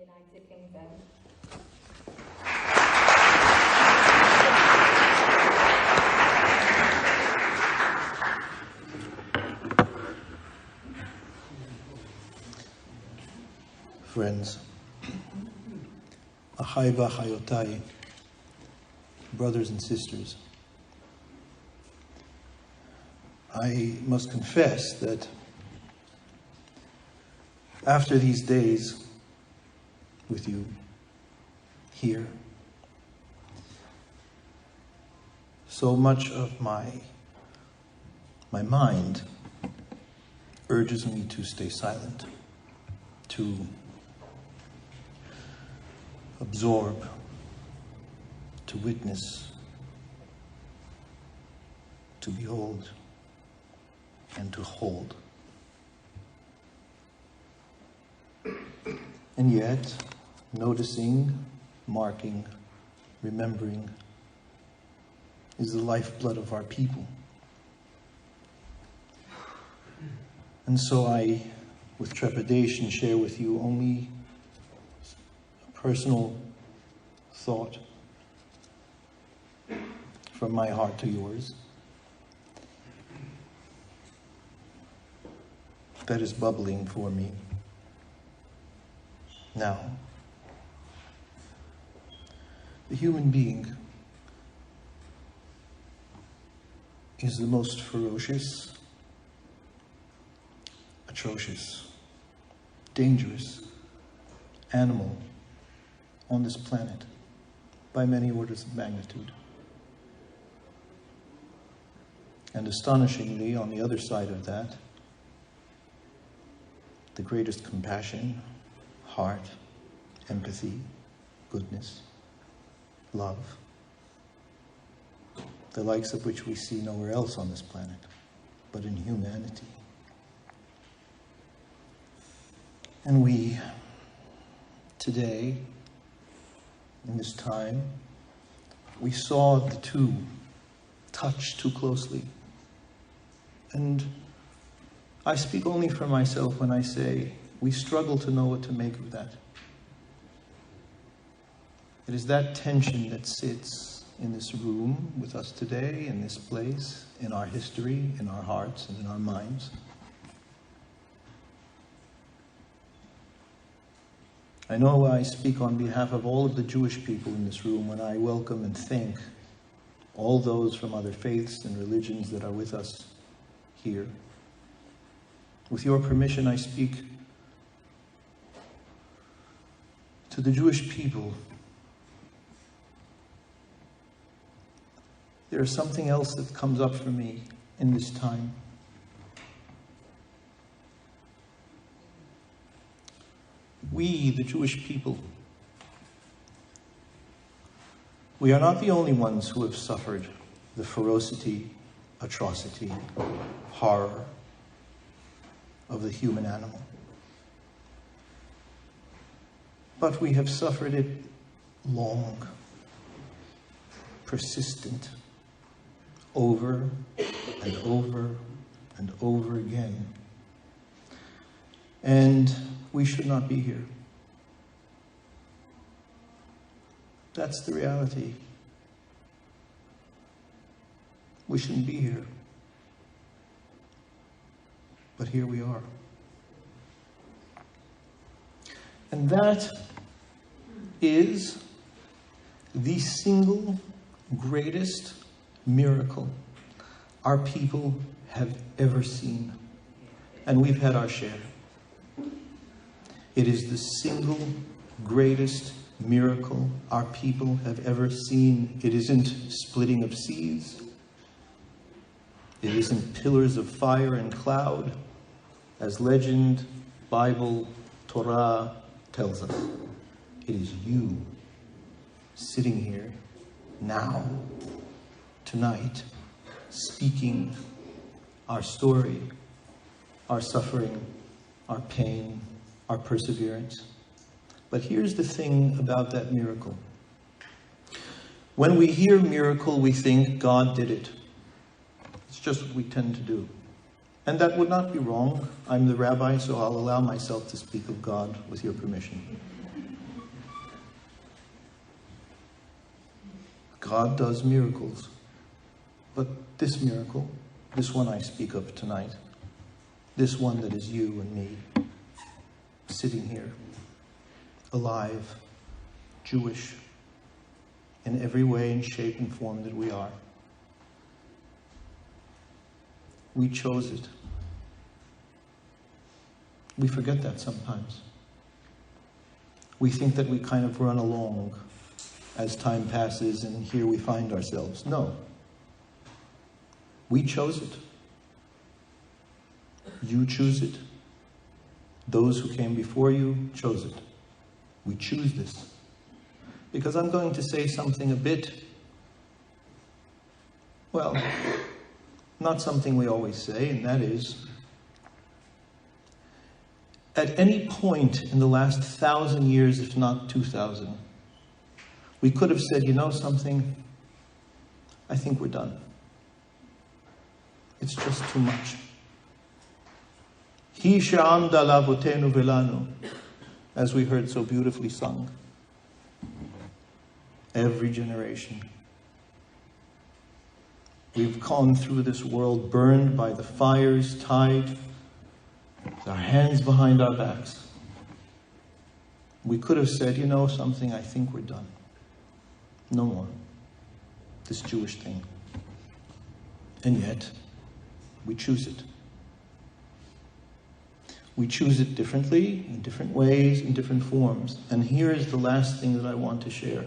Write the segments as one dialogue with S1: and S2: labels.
S1: United Kingdom.
S2: Friends, Achai v'achayotai, brothers and sisters, I must confess that after these days with you here, so much of my mind urges me to stay silent, to absorb, to witness, to behold, and to hold. And yet, noticing, marking, remembering is the lifeblood of our people. And so I, with trepidation, share with you only a personal thought from my heart to yours that is bubbling for me now. The human being is the most ferocious, atrocious, dangerous animal on this planet by many orders of magnitude. And astonishingly, on the other side of that, the greatest compassion, heart, empathy, goodness, love, the likes of which we see nowhere else on this planet, but in humanity. And we, today, in this time, we saw the two touch too closely. And I speak only for myself when I say we struggle to know what to make of that. It is that tension that sits in this room with us today, in this place, in our history, in our hearts, and in our minds. I know I speak on behalf of all of the Jewish people in this room when I welcome and thank all those from other faiths and religions that are with us here. With your permission, I speak to the Jewish people. There is something else that comes up for me in this time. We, the Jewish people, we are not the only ones who have suffered the ferocity, atrocity, horror of the human animal. But we have suffered it long, persistent, over and over and over again. And we should not be here. That's the reality. We shouldn't be here. But here we are. And that is the single greatest miracle our people have ever seen. And we've had our share. It is the single greatest miracle our people have ever seen. It isn't splitting of seas. It isn't pillars of fire and cloud, as legend, Bible, Torah tells us. It is you sitting here now, tonight, speaking our story, our suffering, our pain, our perseverance. But here's the thing about that miracle. When we hear miracle, we think God did it. It's just what we tend to do. And that would not be wrong. I'm the rabbi, so I'll allow myself to speak of God with your permission. God does miracles. But this miracle, this one I speak of tonight, this one that is you and me, sitting here, alive, Jewish, in every way and shape and form that we are. We chose it. We forget that sometimes. We think that we kind of run along as time passes and here we find ourselves. No. We chose it. You choose it. Those who came before you chose it. We choose this. Because I'm going to say something a bit, well, not something we always say, and that is, at any point in the last 1,000 years, if not 2,000, we could have said, you know something, I think we're done. It's just too much. Hi she'amda lavotenu velanu, as we heard so beautifully sung. Every generation. We've gone through this world burned by the fires, tied with our hands behind our backs. We could have said, you know something, I think we're done. No more. This Jewish thing. And yet, we choose it. We choose it differently, in different ways, in different forms. And here is the last thing that I want to share,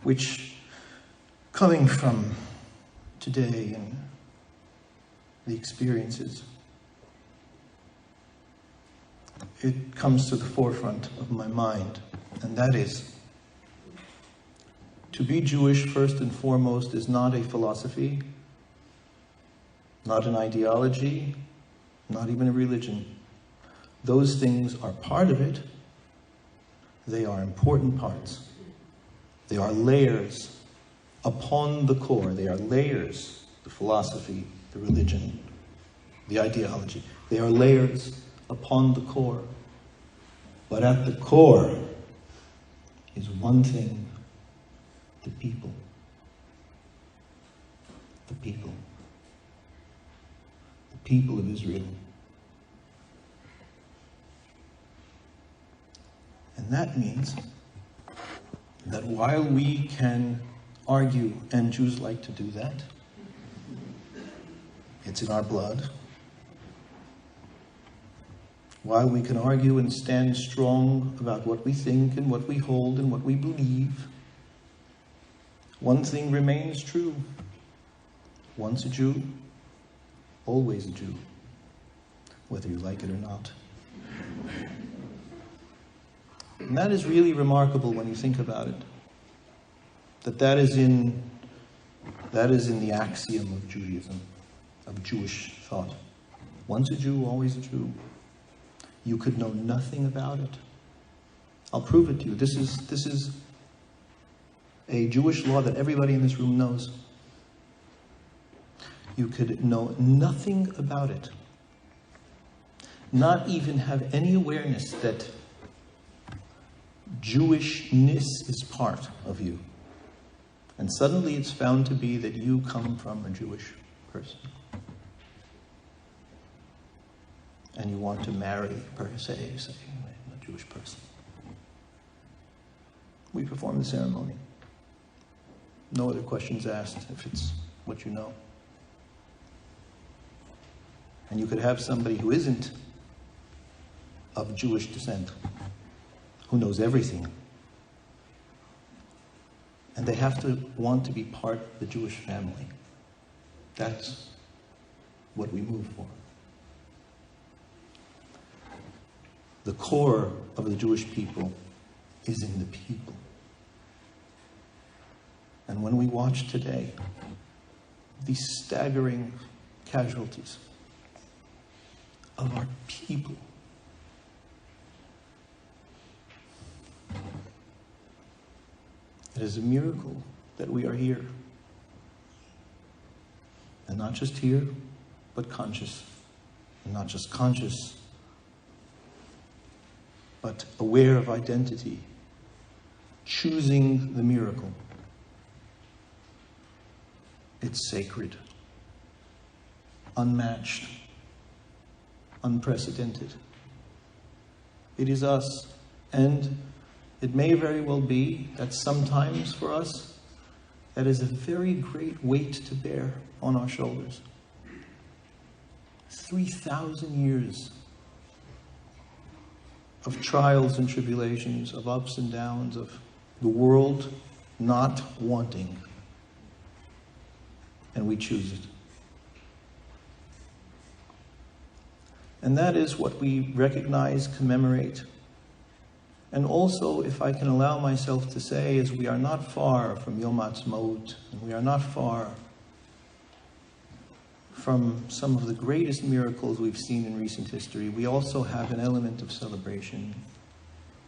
S2: which, coming from today and the experiences, it comes to the forefront of my mind, and that is, to be Jewish, first and foremost, is not a philosophy, not an ideology, not even a religion. Those things are part of it. They are important parts. They are layers upon the core. They are layers, the philosophy, the religion, the ideology. They are layers upon the core. But at the core is one thing: the people. The people. The people of Israel. And that means that while we can argue, and Jews like to do that, it's in our blood, while we can argue and stand strong about what we think and what we hold and what we believe, one thing remains true. Once a Jew, always a Jew, whether you like it or not. And that is really remarkable when you think about it. That is in the axiom of Judaism, of Jewish thought. Once a Jew, always a Jew. You could know nothing about it. I'll prove it to you. This is a Jewish law that everybody in this room knows. You could know nothing about it. Not even have any awareness that Jewishness is part of you. And suddenly it's found to be that you come from a Jewish person. And you want to marry, per se, a Jewish person. We perform the ceremony. No other questions asked if it's what you know. And you could have somebody who isn't of Jewish descent, who knows everything. And they have to want to be part of the Jewish family. That's what we move for. The core of the Jewish people is in the people. And when we watch today these staggering casualties of our people, it is a miracle that we are here. And not just here, but conscious. And not just conscious, but aware of identity, choosing the miracle. It's sacred, unmatched, unprecedented. It is us, and it may very well be that sometimes for us, that is a very great weight to bear on our shoulders. 3,000 years of trials and tribulations, of ups and downs, of the world not wanting. And we choose it. And that is what we recognize, commemorate. And also, if I can allow myself to say, is we are not far from Yom HaAtzmaut, and we are not far from some of the greatest miracles we've seen in recent history. We also have an element of celebration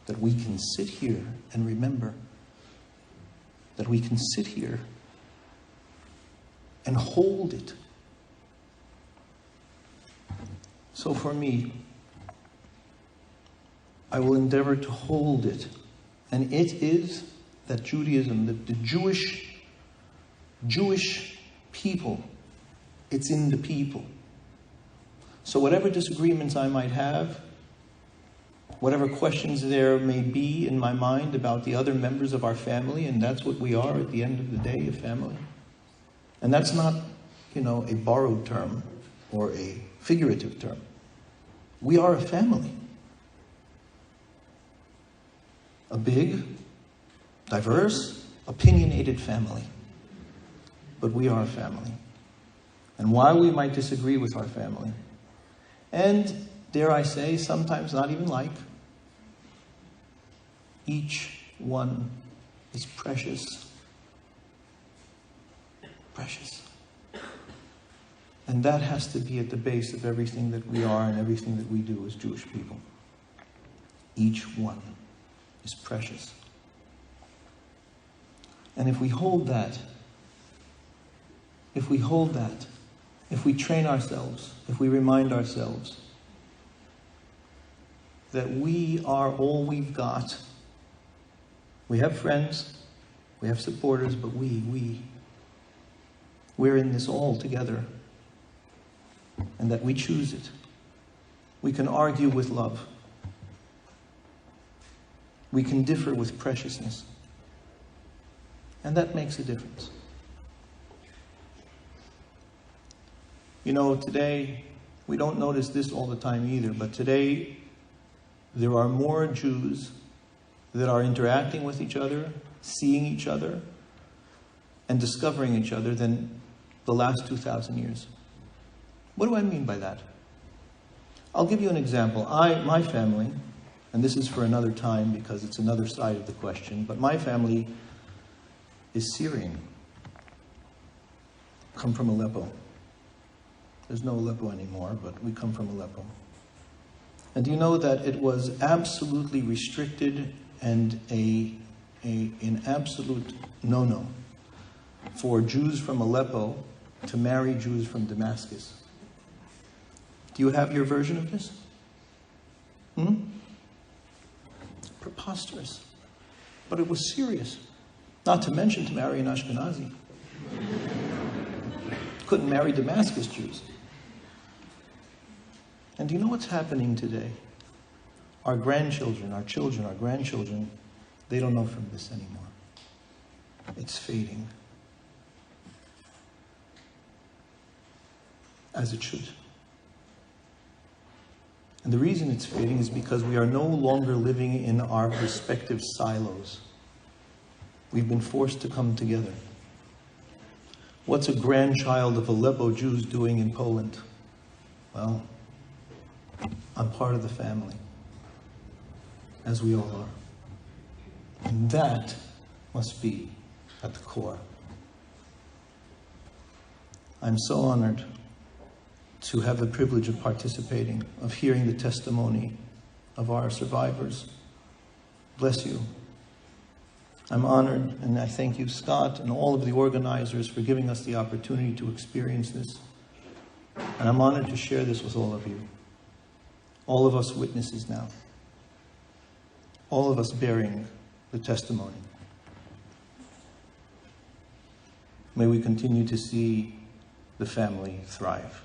S2: that we can sit here and remember, that we can sit here and hold it. So for me, I will endeavor to hold it. And it is that Judaism, the Jewish people, it's in the people. So whatever disagreements I might have, whatever questions there may be in my mind about the other members of our family, and that's what we are at the end of the day, a family. And that's not, a borrowed term or a figurative term. We are a family. A big, diverse, opinionated family. But we are a family. And while we might disagree with our family, and dare I say, sometimes not even like, each one is precious. Precious. And that has to be at the base of everything that we are and everything that we do as Jewish people. Each one is precious. And if we hold that, if we train ourselves, if we remind ourselves that we are all we've got, we have friends, we have supporters, but we're in this all together, and that we choose it. We can argue with love. We can differ with preciousness. And that makes a difference. Today, we don't notice this all the time either, but today there are more Jews that are interacting with each other, seeing each other, and discovering each other than the last 2,000 years. What do I mean by that? I'll give you an example. My family, and this is for another time because it's another side of the question, but my family is Syrian. Come from Aleppo. There's no Aleppo anymore, but we come from Aleppo. And do you know that it was absolutely restricted and an absolute no-no for Jews from Aleppo to marry Jews from Damascus? Do you have your version of this? Preposterous. But it was serious. Not to mention to marry an Ashkenazi. Couldn't marry Damascus Jews. And do you know what's happening today? Our grandchildren, our children, our grandchildren, they don't know from this anymore. It's fading. As it should. And the reason it's fading is because we are no longer living in our respective silos. We've been forced to come together. What's a grandchild of Aleppo Jews doing in Poland? Well, I'm part of the family, as we all are. And that must be at the core. I'm so honored to have the privilege of participating, of hearing the testimony of our survivors. Bless you. I'm honored, and I thank you, Scott, and all of the organizers for giving us the opportunity to experience this. And I'm honored to share this with all of you. All of us witnesses now. All of us bearing the testimony. May we continue to see the family thrive.